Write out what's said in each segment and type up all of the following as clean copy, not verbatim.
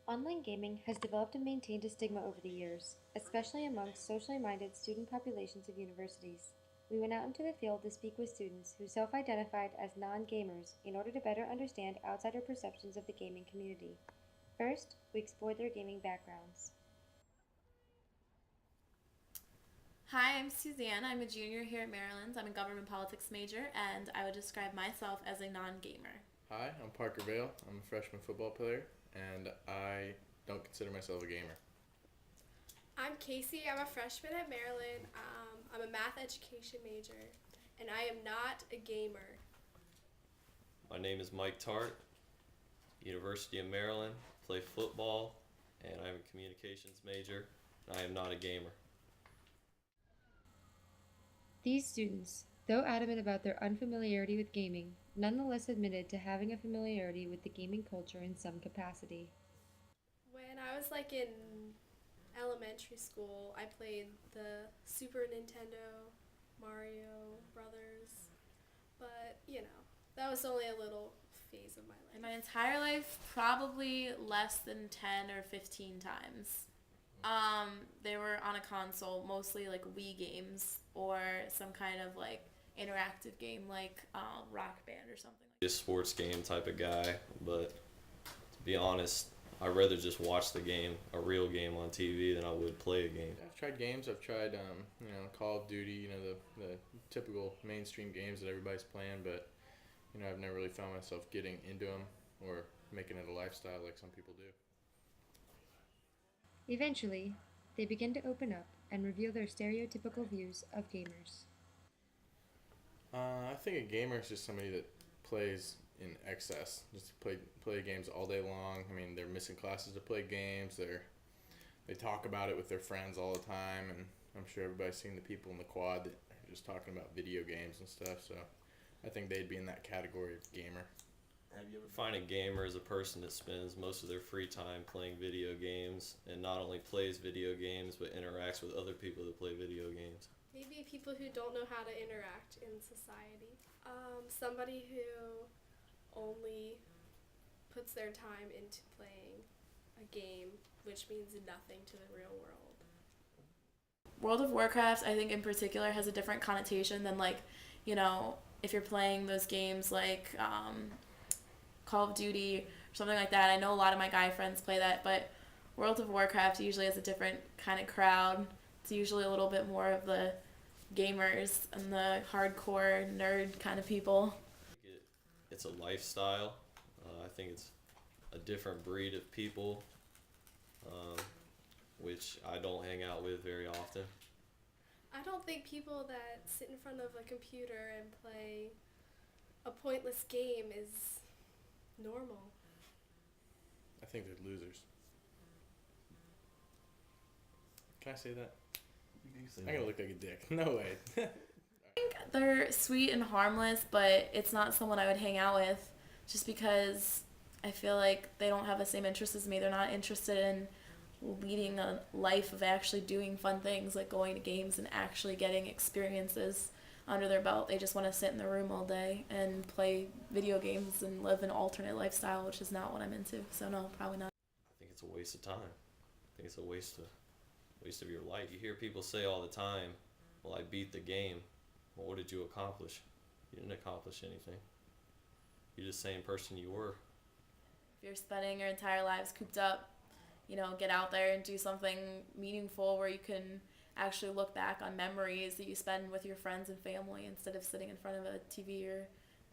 Online gaming has developed and maintained a stigma over the years, especially amongst socially minded student populations of universities. We went out into the field to speak with students who self-identified as non-gamers in order to better understand outsider perceptions of the gaming community. First, we explored their gaming backgrounds. Hi, I'm Suzanne. I'm a junior here at Maryland. I'm a government politics major, and I would describe myself as a non-gamer. Hi, I'm Parker Vale. I'm a freshman football player, and I don't consider myself a gamer. I'm Casey. I'm a freshman at Maryland. I'm a math education major, and I am not a gamer. My name is Mike Tart, University of Maryland, play football, and I'm a communications major, and I am not a gamer. These students, though adamant about their unfamiliarity with gaming, nonetheless admitted to having a familiarity with the gaming culture in some capacity. When I was in elementary school, I played the Super Nintendo, Mario Brothers, but that was only a little phase of my life. In my entire life, probably less than 10 or 15 times. They were on a console, mostly like Wii games or some kind of interactive game like Rock Band or something. A sports game type of guy, but to be honest, I'd rather just watch the game, a real game on TV, than I would play a game. I've tried games. I've tried, Call of Duty. The typical mainstream games that everybody's playing. But I've never really found myself getting into them or making it a lifestyle like some people do. Eventually, they begin to open up and reveal their stereotypical views of gamers. I think a gamer is just somebody that plays in excess, just play games all day long. I mean, they're missing classes to play games. They talk about it with their friends all the time, and I'm sure everybody's seen the people in the quad that are just talking about video games and stuff. So I think they'd be in that category of gamer. Have you ever find a gamer as a person that spends most of their free time playing video games and not only plays video games but interacts with other people that play video games? Maybe people who don't know how to interact in society. Somebody who only puts their time into playing a game, which means nothing to the real world. World of Warcraft, I think in particular, has a different connotation than if you're playing those games like Call of Duty or something like that. I know a lot of my guy friends play that, but World of Warcraft usually has a different kind of crowd. It's usually a little bit more of the gamers and the hardcore nerd kind of people. It's a lifestyle. I think it's a different breed of people, which I don't hang out with very often. I don't think people that sit in front of a computer and play a pointless game is normal. I think they're losers. Can I say that? I'm gonna look like a dick. No way. They're sweet and harmless, but it's not someone I would hang out with just because I feel like they don't have the same interests as me. They're not interested in leading a life of actually doing fun things like going to games and actually getting experiences under their belt. They just want to sit in the room all day and play video games and live an alternate lifestyle, which is not what I'm into. So no, probably not. I think it's a waste of time. I think it's a waste of your life. You hear people say all the time, well, I beat the game. Well, what did you accomplish? You didn't accomplish anything. You're the same person you were. If you're spending your entire lives cooped up, get out there and do something meaningful where you can actually look back on memories that you spend with your friends and family instead of sitting in front of a TV or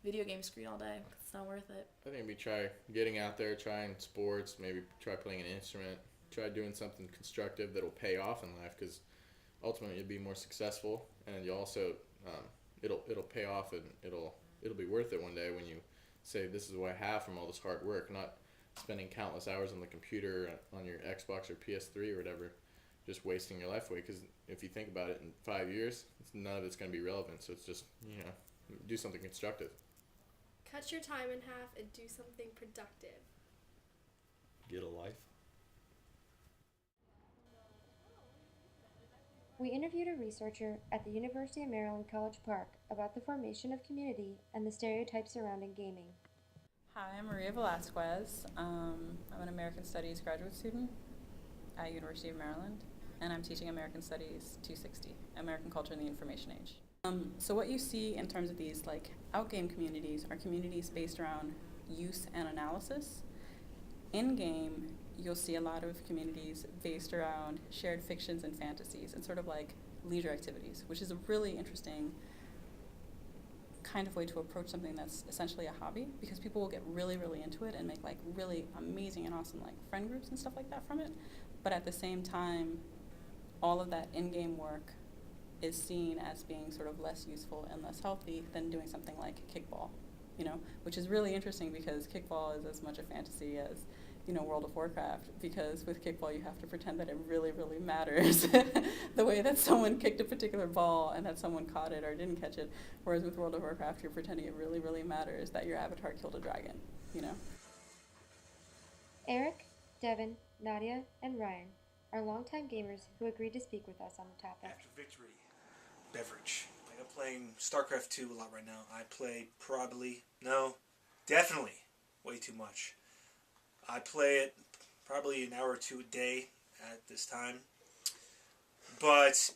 video game screen all day. It's not worth it. I think maybe try getting out there, trying sports, maybe try playing an instrument, try doing something constructive that'll pay off in life, because ultimately you'll be more successful, and you'll also it'll pay off, and it'll be worth it one day when you say, this is what I have from all this hard work, not spending countless hours on the computer, on your Xbox or PS3 or whatever, just wasting your life away. Because if you think about it, in 5 years, none of it's going to be relevant. So it's just, do something constructive. Cut your time in half and do something productive. Get a life. We interviewed a researcher at the University of Maryland College Park about the formation of community and the stereotypes surrounding gaming. Hi, I'm Maria Velasquez. I'm an American Studies graduate student at University of Maryland, and I'm teaching American Studies 260, American Culture in the Information Age. So what you see in terms of these like out-game communities are communities based around use and analysis. In-game, you'll see a lot of communities based around shared fictions and fantasies and sort of like leisure activities, which is a really interesting kind of way to approach something that's essentially a hobby, because people will get really, really into it and make like really amazing and awesome like friend groups and stuff like that from it. But at the same time, all of that in-game work is seen as being sort of less useful and less healthy than doing something like kickball, you know, which is really interesting because kickball is as much a fantasy as, you know, World of Warcraft, because with kickball you have to pretend that it really, really matters the way that someone kicked a particular ball and that someone caught it or didn't catch it, whereas with World of Warcraft you're pretending it really, really matters that your avatar killed a dragon, you know? Eric, Devin, Nadia, and Ryan are longtime gamers who agreed to speak with us on the topic. After victory, beverage. Like I'm playing StarCraft 2 a lot right now. I play definitely way too much. I play it probably an hour or two a day at this time. But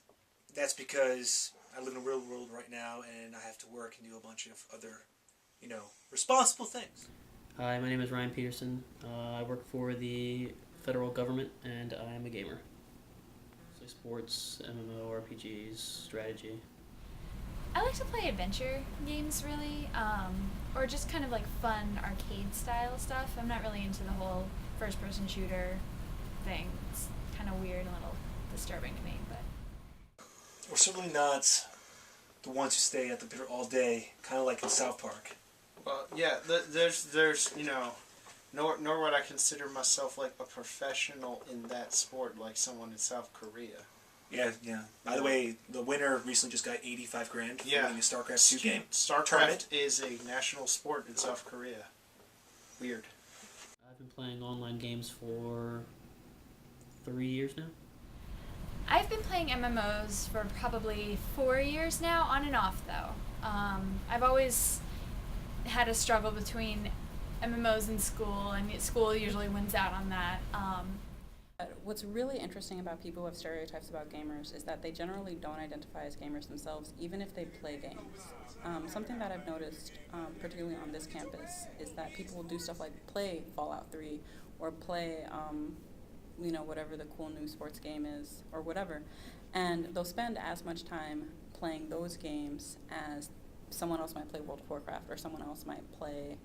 that's because I live in a real world right now and I have to work and do a bunch of other, you know, responsible things. Hi, my name is Ryan Peterson. I work for the federal government and I am a gamer. So sports, MMORPGs, strategy. I like to play adventure games, really, or just kind of like fun arcade style stuff. I'm not really into the whole first person shooter thing. It's kind of weird and a little disturbing to me, but We're certainly not the ones who stay at the computer all day, kind of like in South Park. Well, yeah, there's you know, nor would I consider myself like a professional in that sport like someone in South Korea. Yeah. By the way, the winner recently just got $85,000 for winning a StarCraft 2 game. StarCraft tournament. is a national sport in South Korea. Weird. I've been playing online games for 3 years now. I've been playing MMOs for probably 4 years now, on and off though. I've always had a struggle between MMOs and school, and school usually wins out on that. But what's really interesting about people who have stereotypes about gamers is that they generally don't identify as gamers themselves, even if they play games. Something that I've noticed, particularly on this campus, is that people will do stuff like play Fallout 3 or play, you know, whatever the cool new sports game is or whatever, and they'll spend as much time playing those games as someone else might play World of Warcraft or someone else might play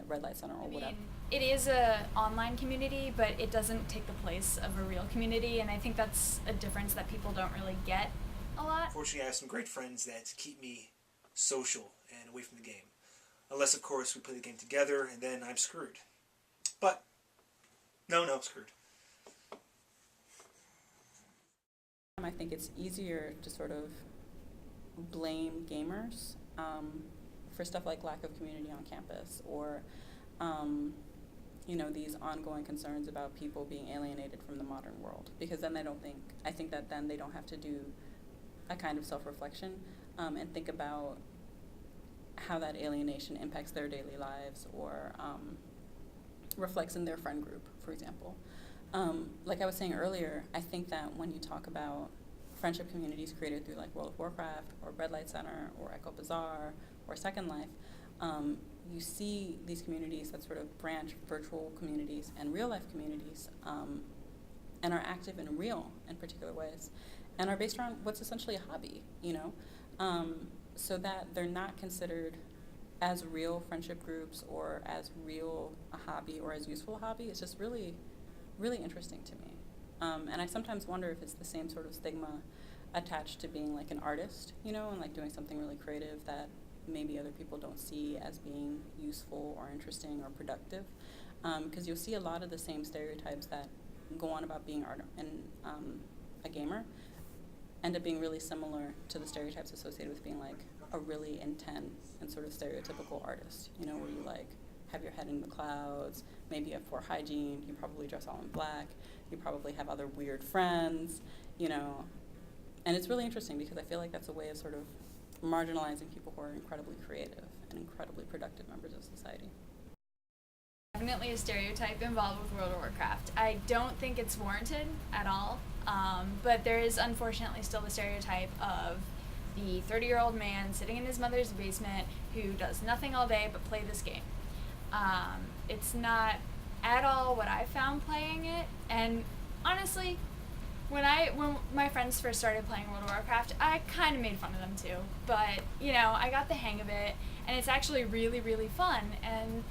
Red Light Center or whatever. It is a online community, but it doesn't take the place of a real community, and I think that's a difference that people don't really get a lot. Fortunately, I have some great friends that keep me social and away from the game. Unless, of course, we play the game together, and then I'm screwed. But, no, screwed. I think it's easier to sort of blame gamers for stuff like lack of community on campus or, you know, these ongoing concerns about people being alienated from the modern world. Because then I think that then they don't have to do a kind of self-reflection and think about how that alienation impacts their daily lives or reflects in their friend group, for example. Like I was saying earlier, I think that when you talk about friendship communities created through like World of Warcraft or Red Light Center or Echo Bazaar or Second Life, you see these communities that sort of branch virtual communities and real life communities and are active in real and particular ways and are based around what's essentially a hobby, you know, so that they're not considered as real friendship groups or as real a hobby or as useful a hobby. It's just really, really interesting to me. And I sometimes wonder if it's the same sort of stigma attached to being like an artist, you know, and like doing something really creative that maybe other people don't see as being useful or interesting or productive. Because you'll see a lot of the same stereotypes that go on about being art and a gamer end up being really similar to the stereotypes associated with being like a really intense and sort of stereotypical artist, you know, where you like have your head in the clouds, maybe you have poor hygiene, you probably dress all in black, you probably have other weird friends, you know. And it's really interesting because I feel like that's a way of sort of marginalizing people who are incredibly creative and incredibly productive members of society. definitely a stereotype involved with World of Warcraft. I don't think it's warranted at all, but there is unfortunately still the stereotype of the 30-year-old man sitting in his mother's basement who does nothing all day but play this game. It's not at all what I found playing it, and honestly, when my friends first started playing World of Warcraft, I kind of made fun of them too, but you know, I got the hang of it, and it's actually really, really fun. And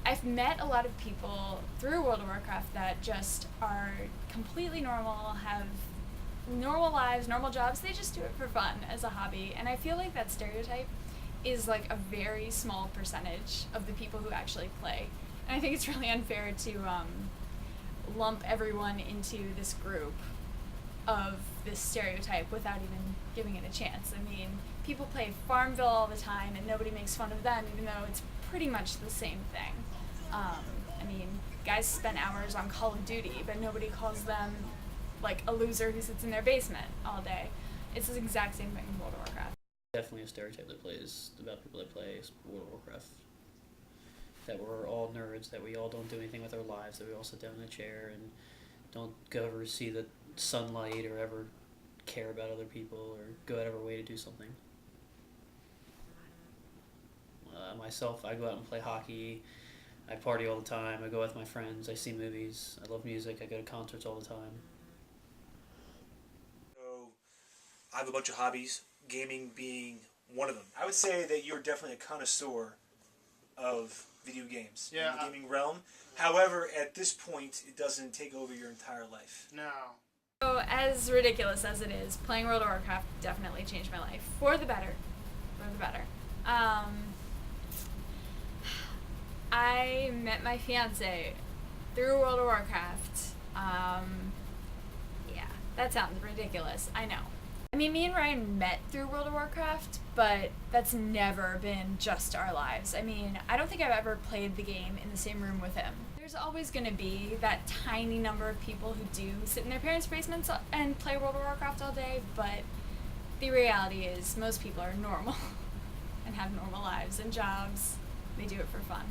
I've met a lot of people through World of Warcraft that just are completely normal, have normal lives, normal jobs. They just do it for fun as a hobby, and I feel like that stereotype is like a very small percentage of the people who actually play. And I think it's really unfair to lump everyone into this group of this stereotype without even giving it a chance. I mean, people play Farmville all the time and nobody makes fun of them, even though it's pretty much the same thing. I mean, guys spend hours on Call of Duty, but nobody calls them like a loser who sits in their basement all day. It's the exact same thing in World of Warcraft. Definitely a stereotype that plays about people that play World of Warcraft. That we're all nerds, that we all don't do anything with our lives, that we all sit down in a chair and don't go ever see the sunlight or ever care about other people or go out of our way to do something. Myself, I go out and play hockey, I party all the time, I go out with my friends, I see movies, I love music, I go to concerts all the time. So, I have a bunch of hobbies, gaming being one of them. I would say that you're definitely a connoisseur of video games in the gaming realm. However, at this point, it doesn't take over your entire life. No. So, as ridiculous as it is, playing World of Warcraft definitely changed my life. For the better. For the better. I met my fiance through World of Warcraft. Yeah, that sounds ridiculous. I know. I mean, me and Ryan met through World of Warcraft, but that's never been just our lives. I mean, I don't think I've ever played the game in the same room with him. There's always going to be that tiny number of people who do sit in their parents' basements and play World of Warcraft all day, but the reality is most people are normal and have normal lives and jobs. They do it for fun.